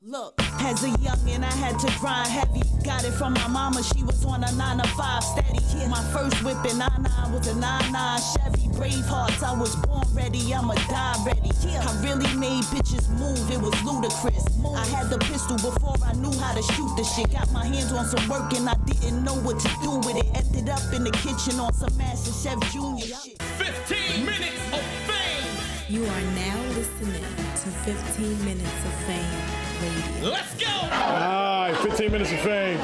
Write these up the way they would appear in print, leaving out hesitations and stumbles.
Look, as a youngin', I had to grind heavy. Got it from my mama, she was on a 9 to 5 steady. My first whip in 99 was a 99 Chevy. Bravehearts, I was born ready, I'ma die ready. I really made bitches move, it was ludicrous. I had the pistol before I knew how to shoot the shit. Got my hands on some work and I didn't know what to do with it. Ended up in the kitchen on some Master Chef Junior shit. 15 minutes of fame. You are now listening to 15 Minutes of Fame Radio. Let's go! All right, 15 minutes of fame.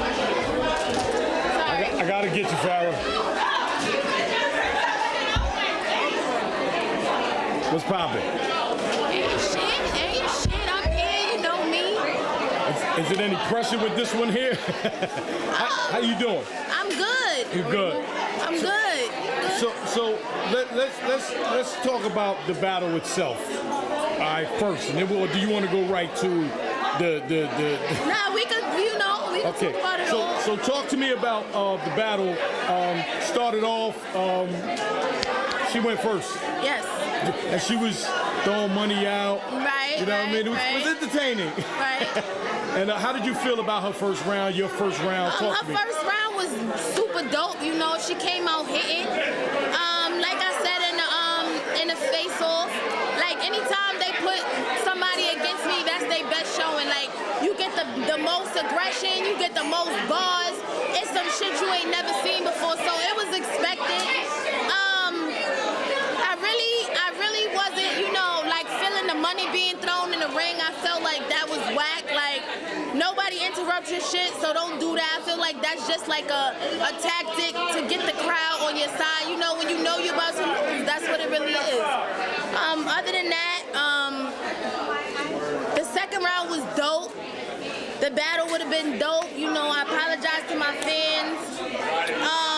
I gotta get you, Phara. What's poppin'? Ain't shit, I'm here, you know me. Is it any pressure with this one here? how you doing? I'm good. You good? I'm good. So let's talk about the battle itself. All right, first, and then do you want to go right to the? Nah, we could, we could Okay. talk about it all. So talk to me about the battle. Started off. She went first. Yes. And she was throwing money out. Right. You know what I mean? It was entertaining. Right. And how did you feel about her first round, your first round? Talk to me. Her first round was super dope. She came out hitting. Like I said in the face off, like anytime they put somebody against me, that's their best showing. Like you get the most aggression, you get the most bars. It's some shit you ain't never seen before, so it was expected. I really wasn't, like feeling the money being thrown in the ring. I felt like that was whack. Like nobody interrupts your shit, so don't do that. I feel like that's just like a tactic to get the crowd on your side. When you know you're about to lose, that's what it really is. Other than that, the second round was dope. The battle would have been dope. I apologize to my fans.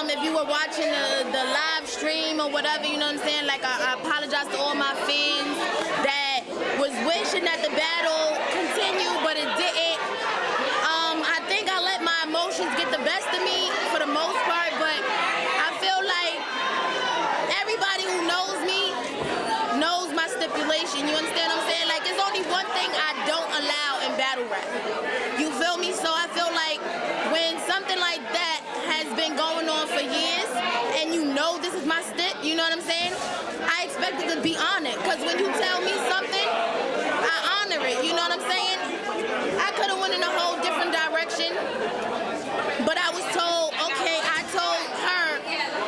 If you were watching the live stream or whatever, you know what I'm saying? Like, I apologize to all my fans that was wishing that the battle continued, but it didn't. I think I let my emotions get the best of me for the most part, but I feel like everybody who knows me knows my stipulation. You understand what I'm saying? Like, there's only one thing I don't allow in battle rap. You feel me? So I feel like when something like that has been going on for years and this is my stip, you know what I'm saying? I expect it to be honored, because when you tell me something, I honor it, you know what I'm saying? I could have went in a whole different direction, but I was told, okay, I told her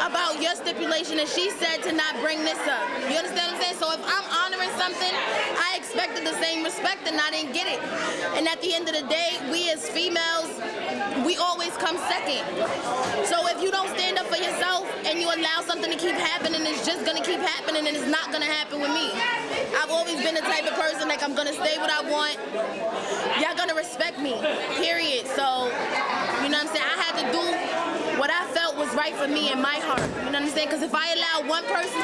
about your stipulation and she said to not bring this up. You understand what I'm saying? So if I'm honoring something, I expected the same respect and I didn't get it. And at the end of the day, we as females, we always come second. So if you don't stand up for yourself and you allow something to keep happening, it's just gonna keep happening and it's not gonna happen with me. I've always been the type of person, like, I'm gonna say what I want. Y'all gonna respect me, period. So, you know what I'm saying? I had to do what I felt was right for me in my heart. You know what I'm saying? Because if I allow one person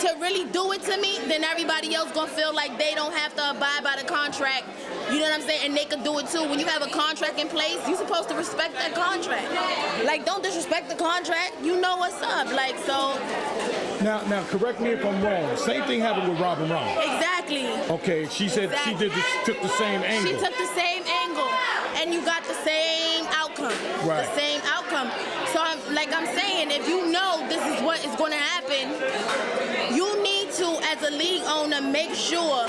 to really do it to me, then everybody else gonna feel like they don't have to abide by the contract. You know what I'm saying? And they could do it too. When you have a contract in place, you're supposed to respect that contract. Like, don't disrespect the contract. You know what's up. Like, so. Now, correct me if I'm wrong. Same thing happened with Robin Rama. Exactly. Okay, she said Exactly. took the same angle. She took the same angle, and you got the same outcome. Right. The same outcome. So, I'm saying, if you know this is what is going to happen, you need to, as a league owner, make sure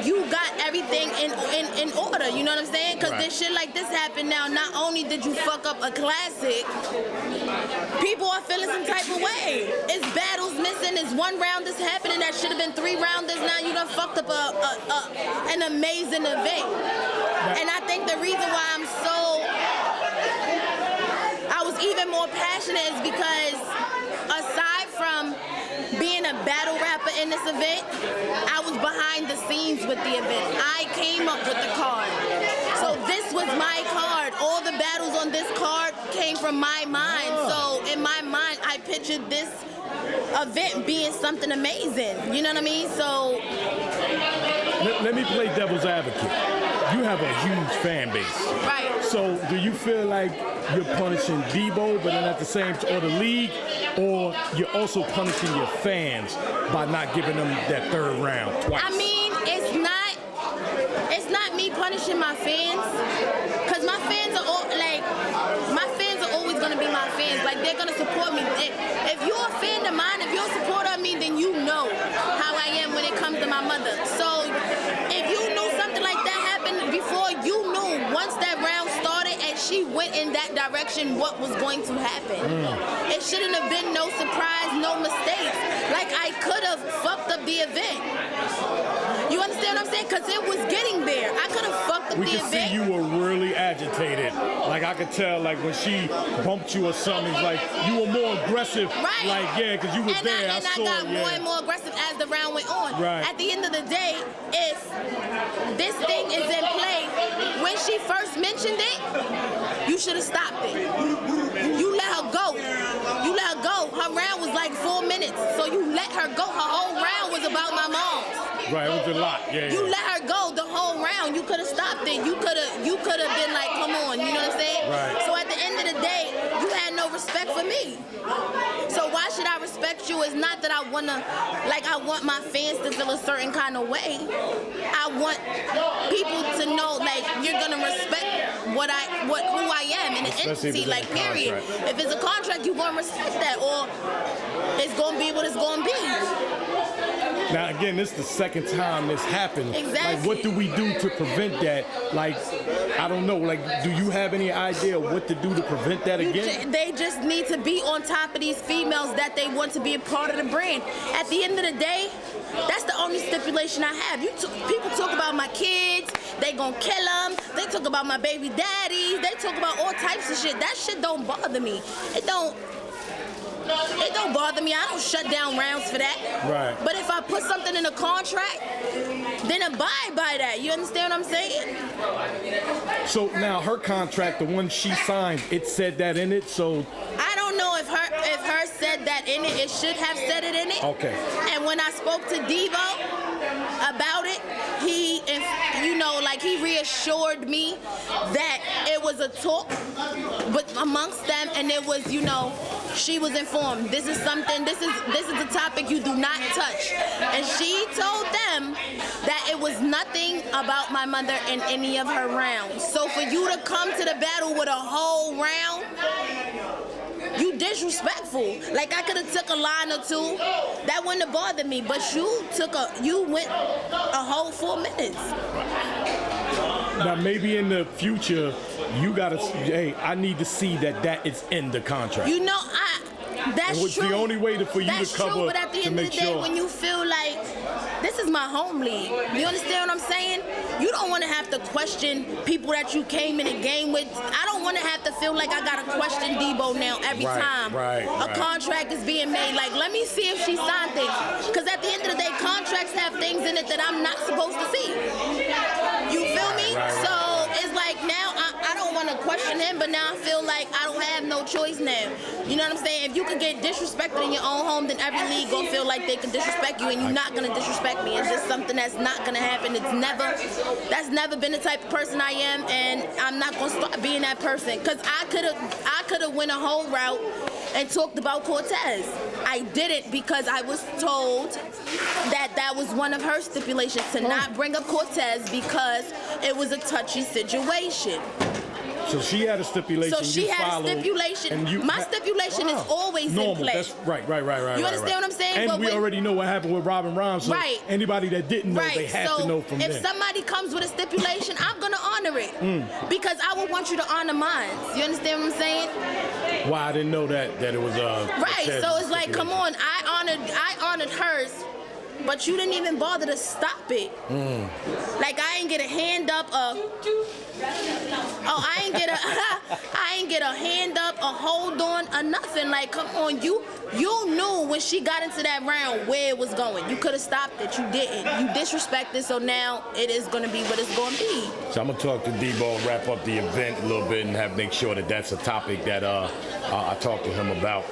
you got everything in order. You know what I'm saying? Because this shit like this happened now. Not only did you fuck up a classic, people are feeling some type of way. It's battles missing. It's one round that's happening that should have been 3 rounders. Now you done fucked up an amazing event. And I think the reason why I was even more passionate is because aside from being a battle rapper in this event, I was behind the scenes with the event. I came up with the card. So this was my card. All the battles on this card came from my mind. So in my mind, I pictured this event being something amazing. You know what I mean? So let me play devil's advocate. You have a huge fan base. Right. So do you feel like you're punishing Debo, but then at the same time, or the league, or you're also punishing your fans by not giving them that third round twice? I mean, it's it's not me punishing my fans, cause my fans are always gonna be my fans. Like, they're gonna support me. If you're a fan of mine, if you're a supporter of me, then you know how I am when it comes to my mother. So if you knew something like that happened before, you knew once that round started and she went in that direction what was going to happen. It shouldn't have been no surprise, no mistakes. Like, I could have fucked up the event. You understand what I'm saying? Because it was getting there. I could have fucked up the event. We can see you were really agitated. Like, I could tell, like, when she bumped you or something, it's like you were more aggressive. Right. Like, yeah, because you were there. I got more and more aggressive as the round went on. Right. At the end of the day, if this thing is in play, when she first mentioned it, you should have stopped it. You let her go. You let her go. Her round was like 4 minutes, so you let her go. Her whole round was about my mom. Right, it was a lot. Yeah. You let her go the whole round. You could have stopped it. You could have been like, come on. You know what I'm saying? Right. So at the end of the day, you had no respect for me. So why should I respect you? It's not that I want my fans to feel a certain kind of way. I want people to know, like, you're gonna respect who I am in an entity, like, period. If it's a contract, you're gonna respect that, or it's gonna be what it's gonna be. Now, again, this is the second time this happened. Exactly. Like, what do we do to prevent that? Like, I don't know. Like, do you have any idea what to do to prevent that again? They just need to be on top of these females that they want to be a part of the brand. At the end of the day, that's the only stipulation I have. People talk about my kids, they gonna kill them. They talk about my baby daddies. They talk about all types of shit. That shit don't bother me. It don't bother me. I don't shut down rounds for that. Right. But if I put something in a contract, then abide by that. You understand what I'm saying? So now her contract, the one she signed, it said that in it. So I don't know if her said that in it. It should have said it in it. Okay. And when I spoke to Devo about it, he reassured me that it was a talk amongst them, and it was, she was informed. This is a topic you do not touch. And she told them that it was nothing about my mother in any of her rounds. So for you to come to the battle with a whole round, you disrespectful. Like, I could have took a line or two. That wouldn't have bothered me. But you went a whole 4 minutes. now maybe in the future, you gotta. Hey, I need to see that is in the contract. That's What's true. the only way for you That's to cover true, but at the to end of make the day, sure. when you feel like this is my home league, you understand what I'm saying? You don't want to have to question people that you came in a game with. I don't want to have to feel like I gotta question Debo now every time a contract is being made. Like, let me see if she signed things, because at the end of the day, contracts have things in it that I'm not supposed to see. You feel me? So it's like, now I don't want to question him, but now I feel like I don't have no choice now. You know what I'm saying? If you can get disrespected in your own home, then every league gonna feel like they can disrespect you, and you're not gonna disrespect me. It's just something that's not gonna happen. That's never been the type of person I am, and I'm not gonna start being that person. Cause I could have went a whole route and talked about Qotr'S. I didn't, because I was told that was one of her stipulations, to not bring up Qotr'S because it was a touchy situation. So she had a stipulation. So she had a stipulation. My stipulation is always normal. in play. That's right. You understand what I'm saying? And but we already know what happened with Robin Rhymes. So anybody that didn't know, they have to know from if there. somebody comes with a stipulation, I'm gonna honor it because I would want you to honor mine. You understand what I'm saying? Well, I didn't know that it was right. So it's like, come on, I honored hers, but you didn't even bother to stop it. Like, I ain't get a hand up. I ain't get a hand up, a hold on, or nothing. Like, come on, you knew when she got into that round where it was going. You could have stopped it. You didn't. You disrespected, so now it is going to be what it's going to be. So I'm going to talk to Debo and wrap up the event a little bit and make sure that that's a topic that I talked to him about.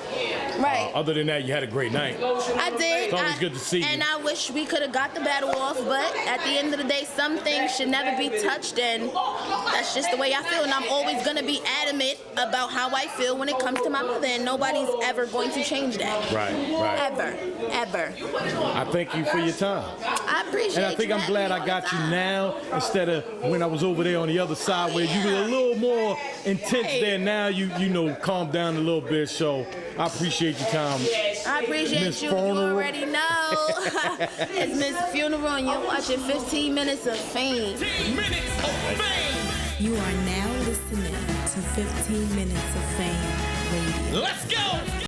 Right. Other than that, you had a great night. I did. It's always good to see you. And I wish we could have got the battle off, but at the end of the day, some things should never be touched, and that's just the way I feel. And I'm always going to be adamant about how I feel when it comes to my mother, and nobody's ever going to change that. Right. Ever. I thank you for your time. I appreciate And I think you I'm glad I having me all got the you time. now instead of when I was over there on the other side where you were a little more intense there. Now you know calm down a little bit. So I appreciate your time. I appreciate Miss you. Funeral. You already know. It's Miss Funeral, and you're watching 15 Minutes of Fame. 15 minutes of fame. You are now listening to 15 Minutes of Fame Radio. Let's go.